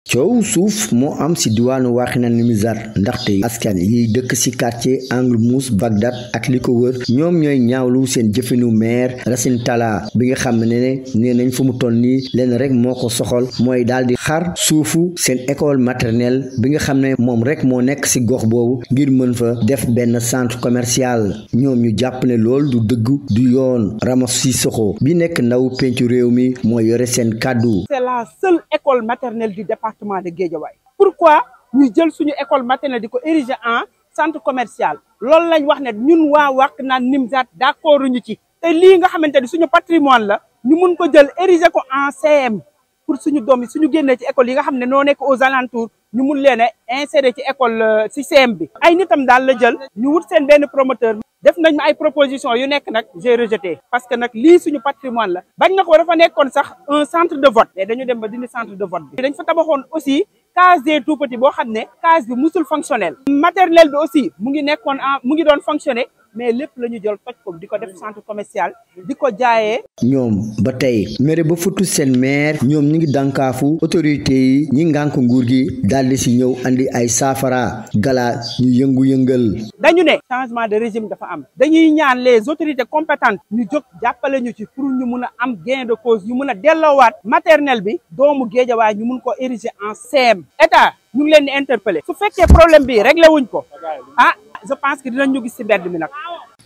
coow suuf moo am ci diwaanu Wakhinane Nimzatt ndaxte askan yi dëkk ci quartier Angle Mousse Bagdad ak li ko wër ñoom ñooy ñaawlu seen jëfinu maire Racine Talla bi nga xam ne nee nañ fu mu toll nii leen rek moo ko soxal mooy daal di xar suufu seen école maternelle bi nga xam ne moom rek moo nekk ci gox boobu ngir mën fa def benn centre commercial ñoom ñu jàpp ne lool du dëgg du yoon. Ramos Sissoko bi nekk ndaw pencu réew mi moo yore seen kàddu. C'est la seule école maternelle du département de Guédiawaye. Pourquoi ñu jël suñu école maternelle di ko ériger en centre commercial loolu lañ wax ne ñun waa Wakhinane Nimzatt d'accord ñu ci te lii nga xamante ni suñu patrimoine la ñu mun ko jël ériger ko en CM pour suñu doom yi suñu génnee ci école yi nga xam ne noo nekk aux alentours ñu mun leen a insérer ci école ci CM bi. ay nitam daal la jël ñu wut seen benn promoteur def nañ ma ay proposition yu nekk nag j'ai rejeté parce que nag lii suñu patrimoine la bañ na ko dafa nekkoon sax un centre de vote mais dañu dem ba dindi centre de vote bi dañ fa tabaxoon aussi case des tout petits boo xam ne case bi musul fonctionnel maternelle bi aussi mu ngi nekkoon mu ngi doon fonctionner mais lépp la ñu jël toj ko di ko def centre commercial di ko jaayee. ñoom ba tey mere ba futu seen maire ñoom ñu ngi dànkaafu autorité yi ñi ngànk nguur gi daldi ci ñëw andi ay saafara gala ñu yëngu-yëngal. dañu ne changement de régime dafa am dañuy ñaan les autorités compétentes ñu jóg jàppale ñu ci pour ñu mun a am gain de cause ñu mun a delloowaat maternelle bi doomu Guédiawaye ñu mun ko ériger en CM. état ñu ngi leen di interpeller su fekkee problème bi réglé wuñ ko je pense que dinañ ñu gis ci mbedd mi nag.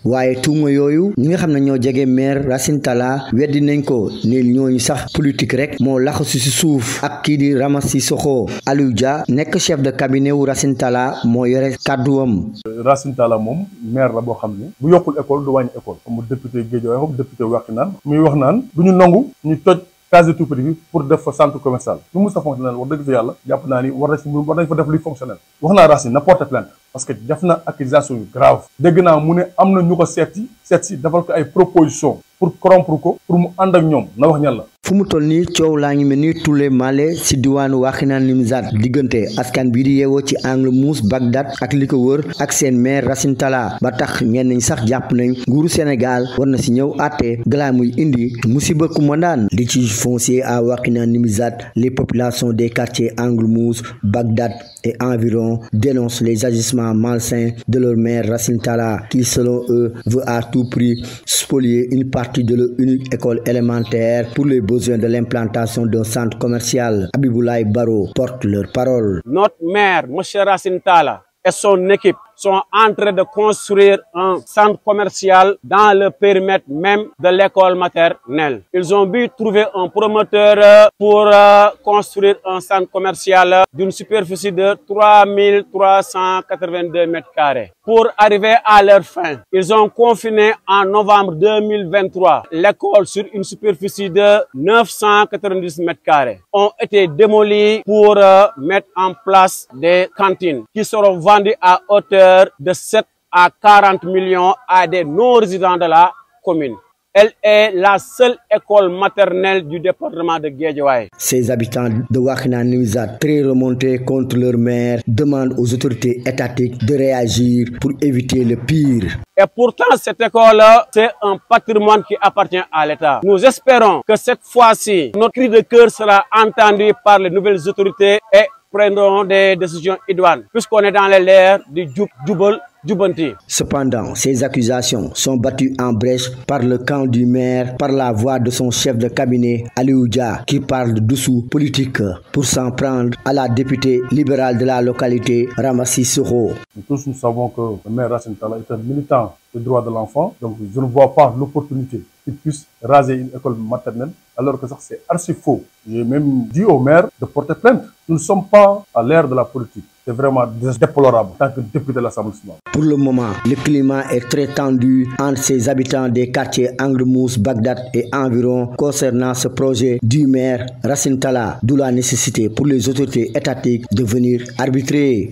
waaye tuuma yooyu ñi nga xam ne ñoo jege maire Racine Talla weddi nañ ko ne ñooñu sax politique rek moo laxasu ci suuf ak kii di Ramos Sissoko. Aliou Dia nekk chef de cabinet wu Racine Talla moo yore kàdduwam. Racine Talla moom maire la boo xam ne bu yokkul école du wàññi école comme député Guédiawaye comme député Wakhinane muy wax naan du ñu nangu ñu toj case de tout petit bi pour def fa centre commercial lu mu sa fonctionnel wax dëgg fa yàlla jàpp naa ni war nañ fa def luy fonctionnel wax naa Racine na porter plainte parce que def na accusation yu grave dégg naa mu ne am na ñu ko seet si defal ko ay proposition pour corrompre ko pour mu ànd ak ñoom na wax ñan la. fu mu toll nii coow laa ngi mel ni Tulle Male ci diwaanu Wakhinane Nimzatt diggante askan bii di yeewoo ci Angle Mousse Bagdad ak li ko wër ak seen maire Racine Talla ba tax ñenn ñi sax jàpp nañ nguuru Sénégal war na ci ñëw àtte galaa muy indi musiba ku mandaan. litige foncier à Wakhinane Nimzatt, les populations des quartiers Angle Mousse Bagdad et environ dénoncent les agissements malsains de leur maire Racine Talla qui selon eux veut à tout prix spolier une partie de leur unique école élémentaire pour les besoin de l'implantation d'un centre commercial. Abiboulaye Baro porte leur parole. Notre maire, M. Racine Talla, et son équipe sont en train de construire un centre commercial dans le périmètre même de l'école maternelle. Ils ont dû trouver un promoteur pour construire un centre commercial d'une superficie de 3382 mètres carrés. Pour arriver à leur fin, ils ont confiné en novembre 2023 l'école sur une superficie de 990 mètres carrés. Ont été démolis pour mettre en place des cantines qui seront vendues à hauteur de 7 à 40 millions à des non-résidents de la commune. Elle est la seule école maternelle du département de Guédiawaye. Ces habitants de Wakhinane Nimzatt, très remontés contre leur maire, demandent aux autorités étatiques de réagir pour éviter le pire. Et pourtant, cette école, c'est un patrimoine qui appartient à l'État. Nous espérons que cette fois-ci, notre cri de cœur sera entendu par les nouvelles autorités et prendront des décisions idoines, puisqu'on est dans l'ère du Djoubal Djoubanti. Cependant, ces accusations sont battues en brèche par le camp du maire, par la voix de son chef de cabinet, Aliou Dia, qui parle de dessous politique pour s'en prendre à la députée libérale de la localité, Ramos Sissoko. Nous tous nous savons que le maire Racine Talla est un militant des droits de l'enfant, donc je ne vois pas l'opportunité qu'il puisse raser une école maternelle, alors que ça c'est archi faux. J'ai même dit au maire de porter plainte. Nous ne sommes pas à l'ère de la politique. C'est vraiment déplorable en tant que député de l'Assemblée nationale. Pour le moment, le climat est très tendu entre ces habitants des quartiers Angle Mousse, Bagdad et environ concernant ce projet du maire Racine Talla, d'où la nécessité pour les autorités étatiques de venir arbitrer.